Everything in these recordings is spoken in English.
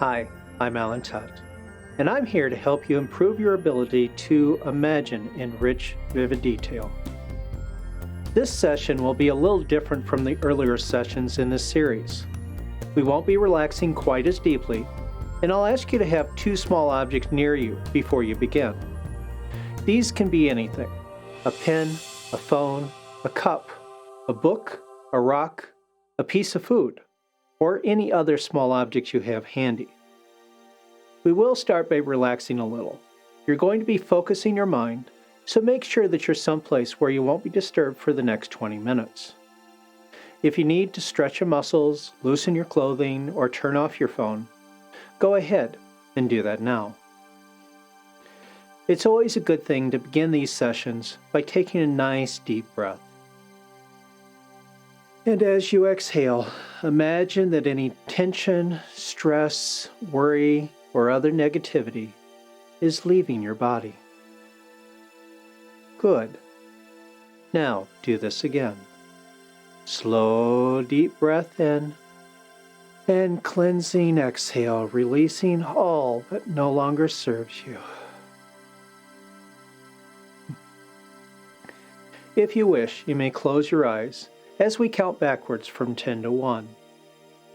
Hi, I'm Alan Tutt, and I'm here to help you improve your ability to imagine in rich, vivid detail. This session will be a little different from the earlier sessions in this series. We won't be relaxing quite as deeply, and I'll ask you to have two small objects near you before you begin. These can be anything: a pen, a phone, a cup, a book, a rock, a piece of food, or any other small objects you have handy. We will start by relaxing a little. You're going to be focusing your mind, so make sure that you're someplace where you won't be disturbed for the next 20 minutes. If you need to stretch your muscles, loosen your clothing, or turn off your phone, go ahead and do that now. It's always a good thing to begin these sessions by taking a nice deep breath. And as you exhale, imagine that any tension, stress, worry, or other negativity is leaving your body. Good. Now do this again. Slow, deep breath in, and cleansing exhale, releasing all that no longer serves you. If you wish, you may close your eyes as we count backwards from 10 to 1.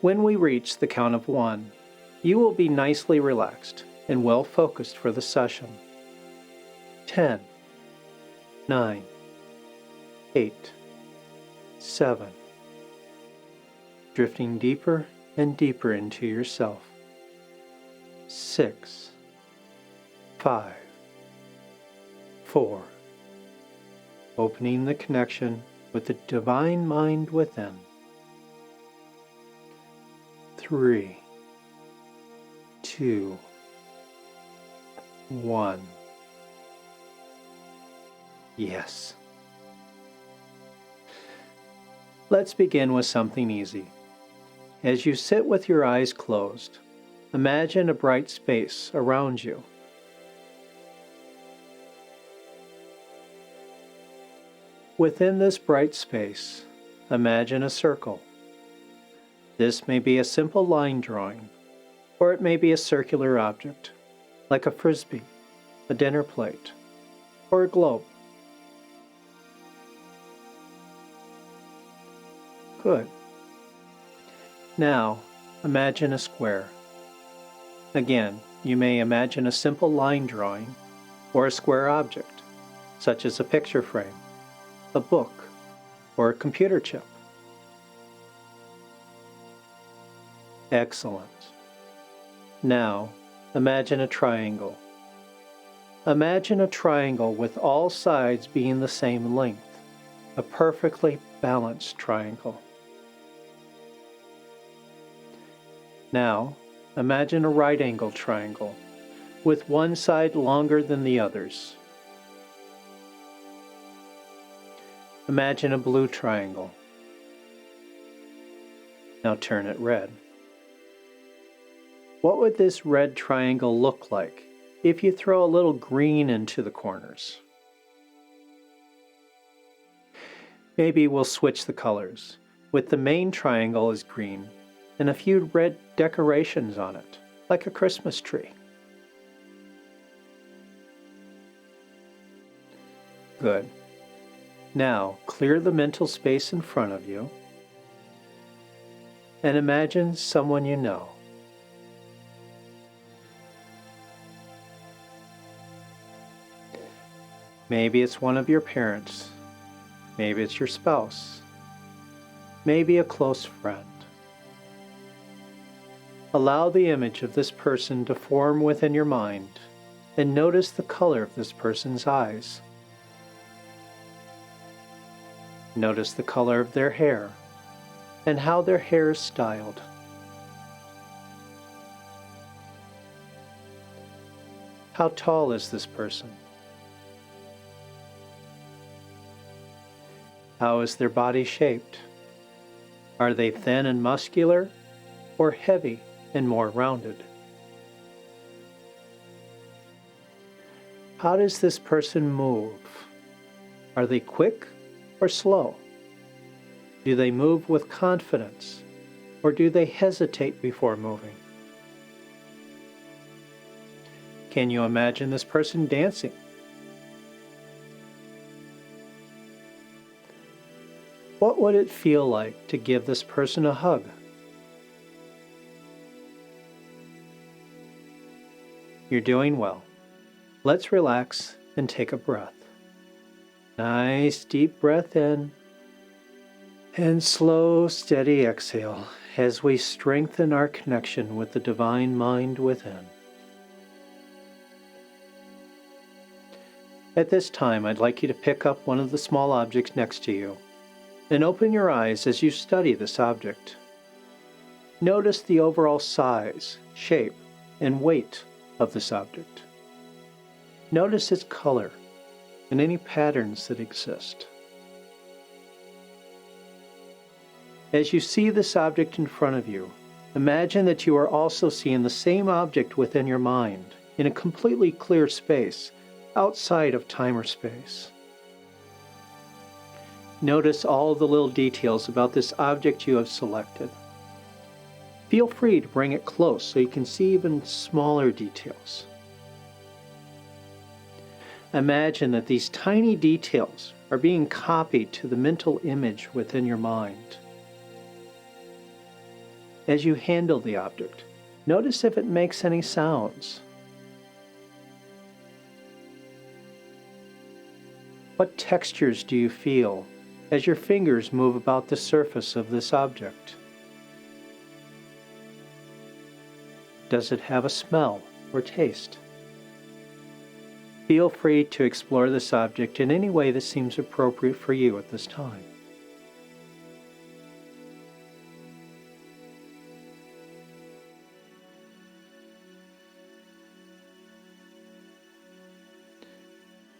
When we reach the count of 1, you will be nicely relaxed and well focused for the session. 10, 9, 8, 7. Drifting deeper and deeper into yourself. 6, 5, 4. Opening the connection with the divine mind within. 3, 2, 1. Yes. Let's begin with something easy. As you sit with your eyes closed, imagine a bright space around you. Within this bright space, imagine a circle. This may be a simple line drawing, or it may be a circular object, like a frisbee, a dinner plate, or a globe. Good. Now, imagine a square. Again, you may imagine a simple line drawing, or a square object, such as a picture frame, a book, or a computer chip. Excellent. Now, imagine a triangle. Imagine a triangle with all sides being the same length, a perfectly balanced triangle. Now, imagine a right-angle triangle with one side longer than the others. Imagine a blue triangle. Now turn it red. What would this red triangle look like if you throw a little green into the corners? Maybe we'll switch the colors, with the main triangle as green and a few red decorations on it, like a Christmas tree. Good. Now, clear the mental space in front of you and imagine someone you know. Maybe it's one of your parents. Maybe it's your spouse. Maybe a close friend. Allow the image of this person to form within your mind and notice the color of this person's eyes. Notice the color of their hair and how their hair is styled. How tall is this person? How is their body shaped? Are they thin and muscular or heavy and more rounded? How does this person move? Are they quick or slow? Do they move with confidence, or do they hesitate before moving? Can you imagine this person dancing? What would it feel like to give this person a hug? You're doing well. Let's relax and take a breath. Nice deep breath in and slow, steady exhale as we strengthen our connection with the divine mind within. At this time, I'd like you to pick up one of the small objects next to you and open your eyes as you study this object. Notice the overall size, shape, and weight of this object. Notice its color and any patterns that exist. As you see this object in front of you, imagine that you are also seeing the same object within your mind in a completely clear space outside of time or space. Notice all the little details about this object you have selected. Feel free to bring it close so you can see even smaller details. Imagine that these tiny details are being copied to the mental image within your mind. As you handle the object, notice if it makes any sounds. What textures do you feel as your fingers move about the surface of this object? Does it have a smell or taste? Feel free to explore this object in any way that seems appropriate for you at this time.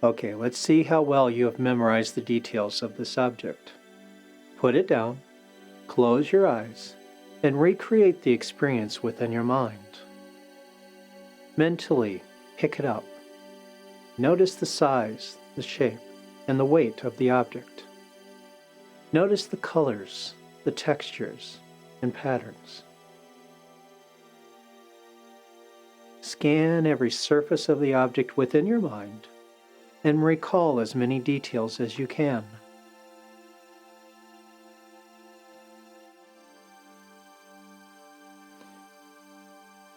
Okay, let's see how well you have memorized the details of this object. Put it down, close your eyes, and recreate the experience within your mind. Mentally, pick it up. Notice the size, the shape, and the weight of the object. Notice the colors, the textures, and patterns. Scan every surface of the object within your mind and recall as many details as you can.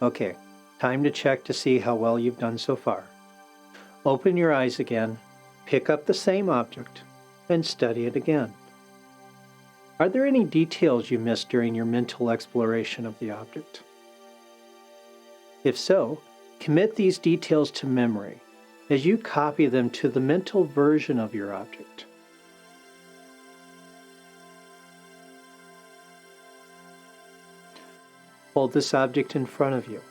Okay, time to check to see how well you've done so far. Open your eyes again, pick up the same object, and study it again. Are there any details you missed during your mental exploration of the object? If so, commit these details to memory as you copy them to the mental version of your object. Hold this object in front of you.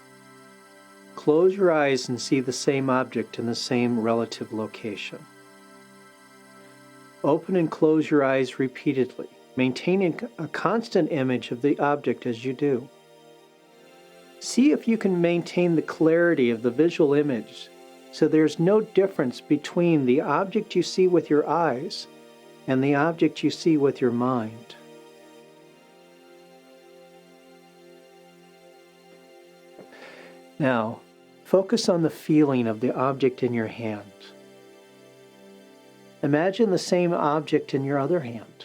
Close your eyes and see the same object in the same relative location. Open and close your eyes repeatedly, maintaining a constant image of the object as you do. See if you can maintain the clarity of the visual image so there's no difference between the object you see with your eyes and the object you see with your mind. Now, focus on the feeling of the object in your hand. Imagine the same object in your other hand.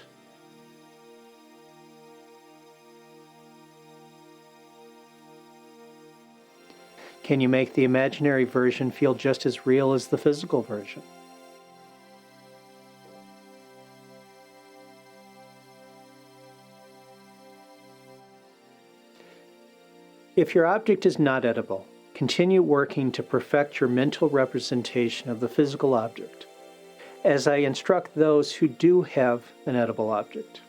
Can you make the imaginary version feel just as real as the physical version? If your object is not edible, continue working to perfect your mental representation of the physical object, as I instruct those who do have an edible object.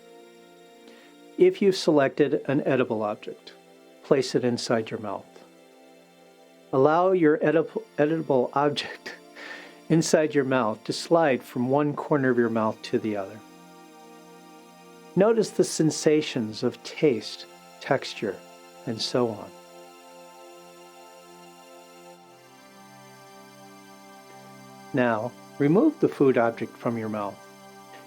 If you've selected an edible object, place it inside your mouth. Allow your edible object inside your mouth to slide from one corner of your mouth to the other. Notice the sensations of taste, texture, and so on. Now, remove the food object from your mouth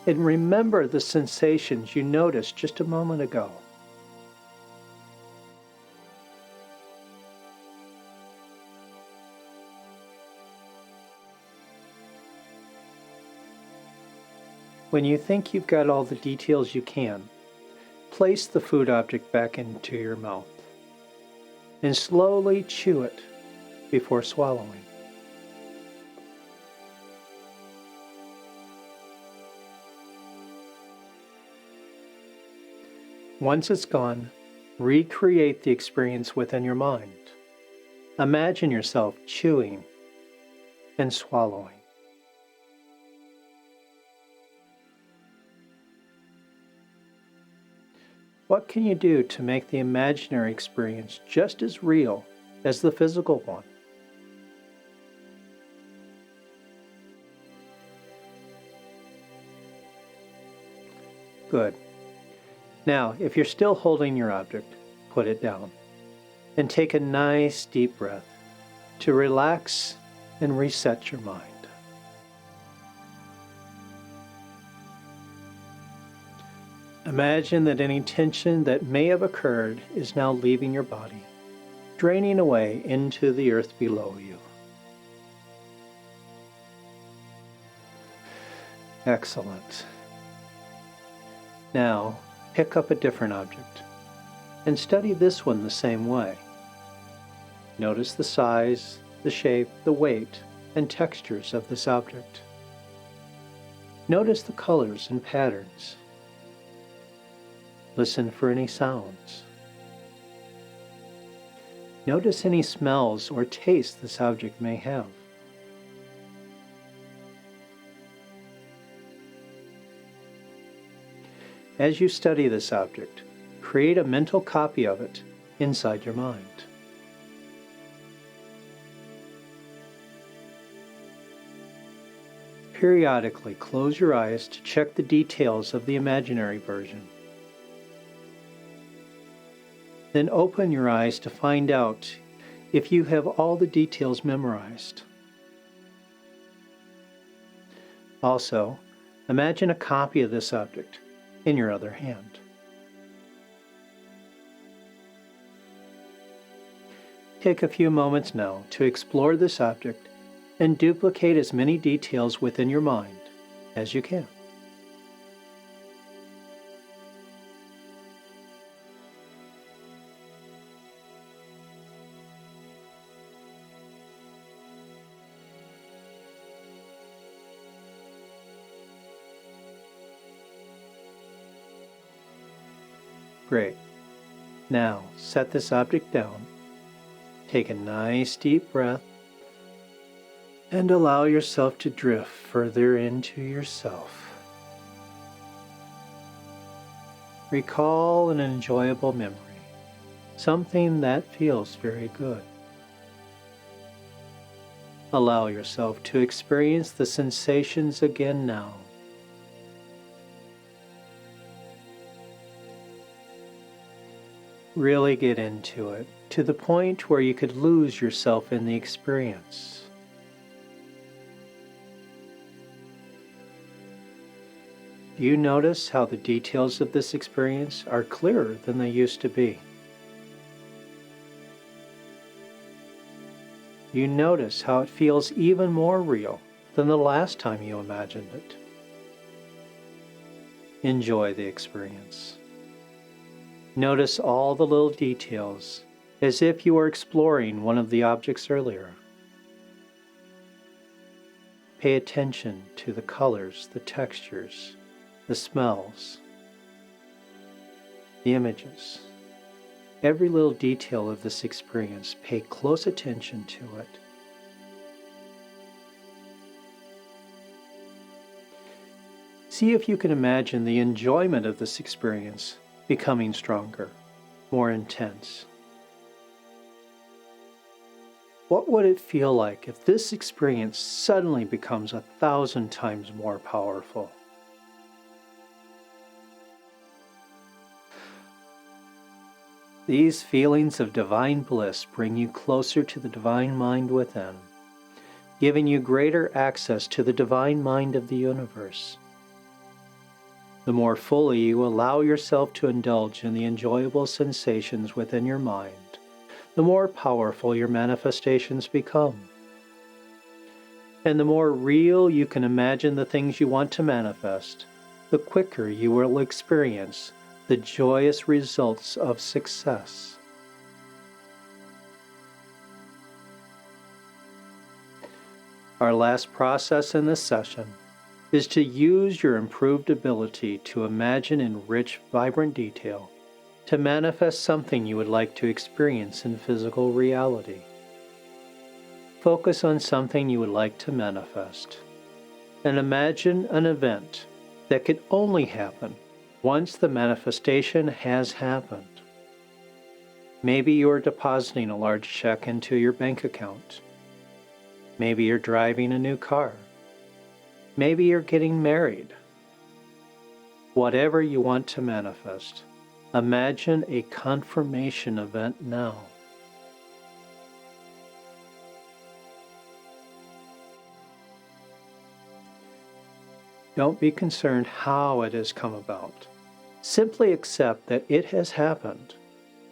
and remember the sensations you noticed just a moment ago. When you think you've got all the details you can, place the food object back into your mouth and slowly chew it before swallowing. Once it's gone, recreate the experience within your mind. Imagine yourself chewing and swallowing. What can you do to make the imaginary experience just as real as the physical one? Good. Now, if you're still holding your object, put it down and take a nice deep breath to relax and reset your mind. Imagine that any tension that may have occurred is now leaving your body, draining away into the earth below you. Excellent. Now, pick up a different object and study this one the same way. Notice the size, the shape, the weight, and textures of this object. Notice the colors and patterns. Listen for any sounds. Notice any smells or tastes this object may have. As you study this object, create a mental copy of it inside your mind. Periodically close your eyes to check the details of the imaginary version. Then open your eyes to find out if you have all the details memorized. Also, imagine a copy of this object in your other hand. Take a few moments now to explore this object and duplicate as many details within your mind as you can. Great. Now, set this object down. Take a nice deep breath and allow yourself to drift further into yourself. Recall an enjoyable memory, something that feels very good. Allow yourself to experience the sensations again now. Really get into it, to the point where you could lose yourself in the experience. Do you notice how the details of this experience are clearer than they used to be? You notice how it feels even more real than the last time you imagined it. Enjoy the experience. Notice all the little details, as if you were exploring one of the objects earlier. Pay attention to the colors, the textures, the smells, the images. Every little detail of this experience, pay close attention to it. See if you can imagine the enjoyment of this experience becoming stronger, more intense. What would it feel like if this experience suddenly becomes 1,000 times more powerful? These feelings of divine bliss bring you closer to the divine mind within, giving you greater access to the divine mind of the universe. The more fully you allow yourself to indulge in the enjoyable sensations within your mind, the more powerful your manifestations become. And the more real you can imagine the things you want to manifest, the quicker you will experience the joyous results of success. Our last process in this session is to use your improved ability to imagine in rich, vibrant detail to manifest something you would like to experience in physical reality. Focus on something you would like to manifest, and imagine an event that could only happen once the manifestation has happened. Maybe you are depositing a large check into your bank account. Maybe you're driving a new car. Maybe you're getting married. Whatever you want to manifest, imagine a confirmation event now. Don't be concerned how it has come about. Simply accept that it has happened,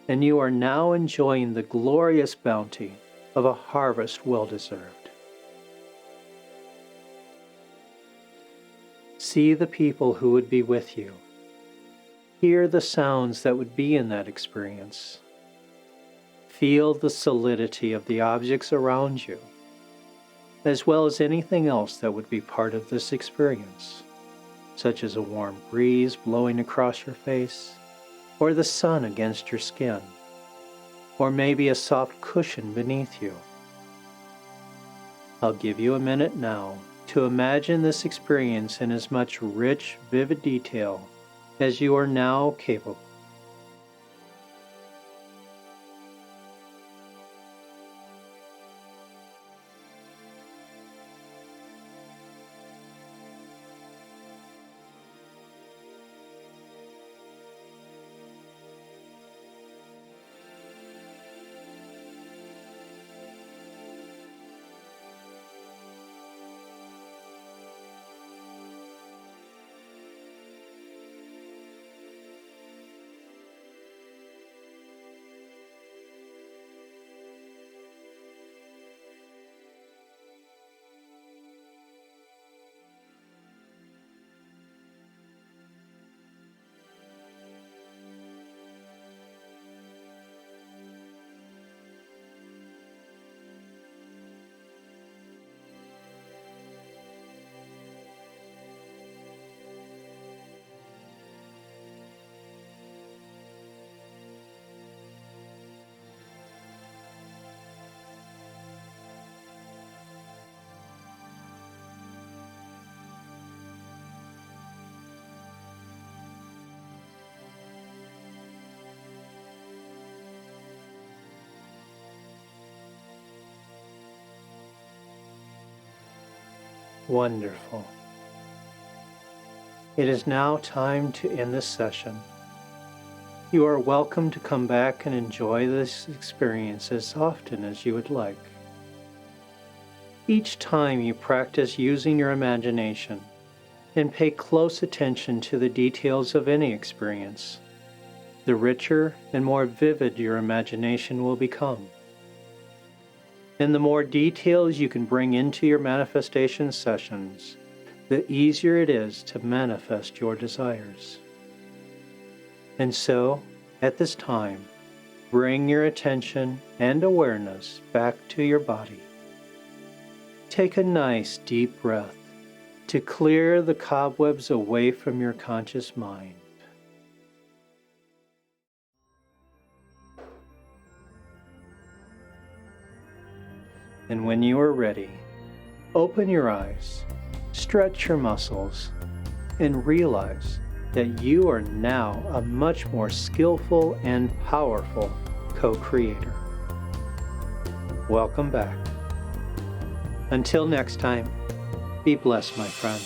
and you are now enjoying the glorious bounty of a harvest well-deserved. See the people who would be with you. Hear the sounds that would be in that experience. Feel the solidity of the objects around you, as well as anything else that would be part of this experience, such as a warm breeze blowing across your face, or the sun against your skin, or maybe a soft cushion beneath you. I'll give you a minute now to imagine this experience in as much rich, vivid detail as you are now capable. Wonderful. It is now time to end this session. You are welcome to come back and enjoy this experience as often as you would like. Each time you practice using your imagination and pay close attention to the details of any experience, the richer and more vivid your imagination will become. And the more details you can bring into your manifestation sessions, the easier it is to manifest your desires. And so, at this time, bring your attention and awareness back to your body. Take a nice deep breath to clear the cobwebs away from your conscious mind. And when you are ready, open your eyes, stretch your muscles, and realize that you are now a much more skillful and powerful co-creator. Welcome back. Until next time, be blessed, my friend.